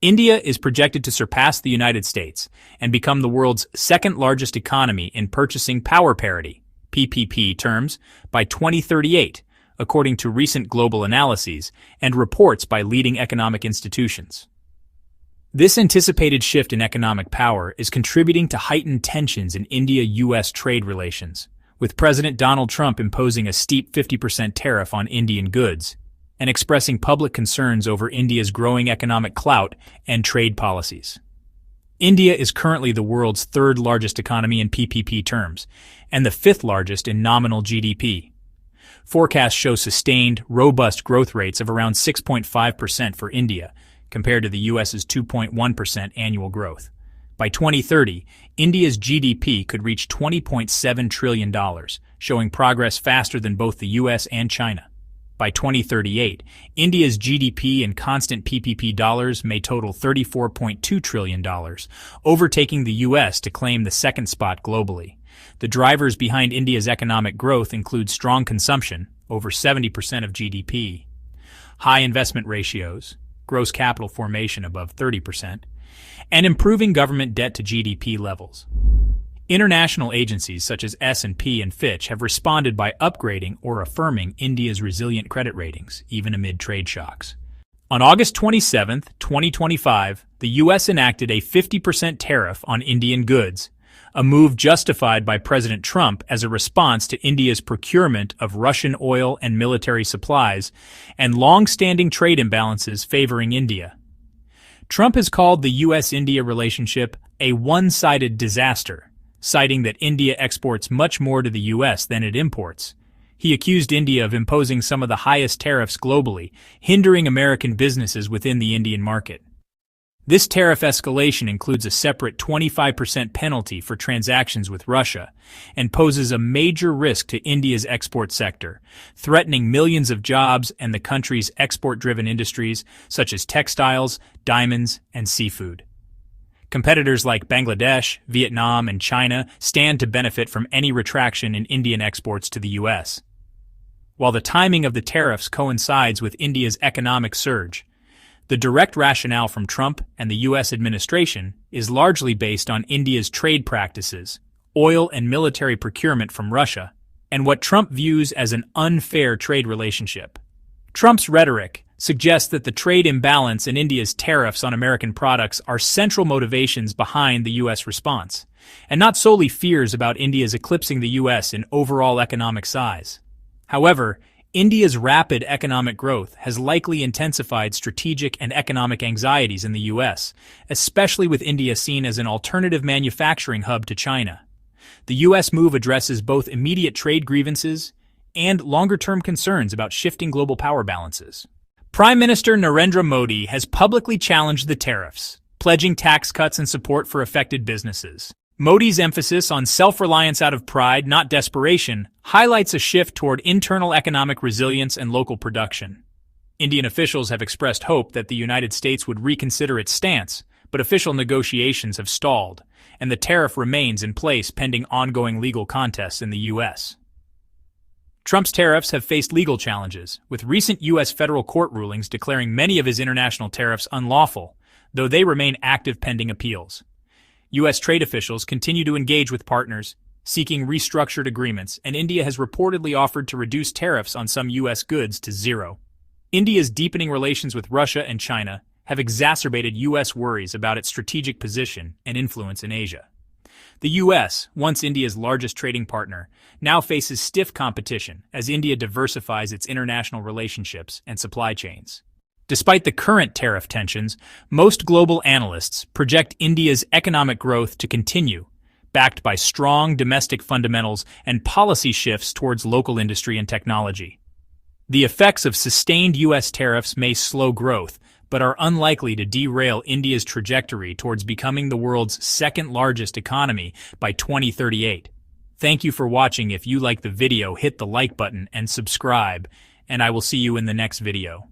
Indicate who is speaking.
Speaker 1: India is projected to surpass the United States and become the world's second-largest economy in purchasing power parity (PPP) terms by 2038, according to recent global analyses and reports by leading economic institutions. This anticipated shift in economic power is contributing to heightened tensions in India-U.S. trade relations, with President Donald Trump imposing a steep 50% tariff on Indian goods and expressing public concerns over India's growing economic clout and trade policies. India is currently the world's third-largest economy in PPP terms and the fifth-largest in nominal GDP. Forecasts show sustained, robust growth rates of around 6.5% for India, compared to the U.S.'s 2.1% annual growth. By 2030, India's GDP could reach $20.7 trillion, showing progress faster than both the U.S. and China. By 2038, India's GDP in constant PPP dollars may total $34.2 trillion, overtaking the U.S. to claim the second spot globally. The drivers behind India's economic growth include strong consumption, over 70% of GDP, high investment ratios, gross capital formation above 30%, and improving government debt to GDP levels. International agencies such as S&P and Fitch have responded by upgrading or affirming India's resilient credit ratings, even amid trade shocks. On August 27, 2025, the U.S. enacted a 50% tariff on Indian goods, a move justified by President Trump as a response to India's procurement of Russian oil and military supplies and long-standing trade imbalances favoring India. Trump has called the U.S.-India relationship a one-sided disaster, citing that India exports much more to the U.S. than it imports. He accused India of imposing some of the highest tariffs globally, hindering American businesses within the Indian market. This tariff escalation includes a separate 25% penalty for transactions with Russia and poses a major risk to India's export sector, threatening millions of jobs and the country's export-driven industries such as textiles, diamonds, and seafood. Competitors like Bangladesh, Vietnam, and China stand to benefit from any retraction in Indian exports to the U.S. While the timing of the tariffs coincides with India's economic surge, the direct rationale from Trump and the U.S. administration is largely based on India's trade practices, oil and military procurement from Russia, and what Trump views as an unfair trade relationship. Trump's rhetoric suggests that the trade imbalance and India's tariffs on American products are central motivations behind the U.S. response, and not solely fears about India's eclipsing the U.S. in overall economic size. However, India's rapid economic growth has likely intensified strategic and economic anxieties in the U.S., especially with India seen as an alternative manufacturing hub to China. The U.S. move addresses both immediate trade grievances and longer-term concerns about shifting global power balances. Prime Minister Narendra Modi has publicly challenged the tariffs, pledging tax cuts and support for affected businesses. Modi's emphasis on self-reliance out of pride, not desperation, highlights a shift toward internal economic resilience and local production. Indian officials have expressed hope that the United States would reconsider its stance, but official negotiations have stalled, and the tariff remains in place pending ongoing legal contests in the U.S. Trump's tariffs have faced legal challenges, with recent U.S. federal court rulings declaring many of his international tariffs unlawful, though they remain active pending appeals. U.S. trade officials continue to engage with partners, seeking restructured agreements, and India has reportedly offered to reduce tariffs on some U.S. goods to zero. India's deepening relations with Russia and China have exacerbated U.S. worries about its strategic position and influence in Asia. The U.S., once India's largest trading partner, now faces stiff competition as India diversifies its international relationships and supply chains. Despite the current tariff tensions, most global analysts project India's economic growth to continue, backed by strong domestic fundamentals and policy shifts towards local industry and technology. The effects of sustained U.S. tariffs may slow growth, but are unlikely to derail India's trajectory towards becoming the world's second-largest economy by 2038. Thank you for watching. If you like the video, hit the like button and subscribe, and I will see you in the next video.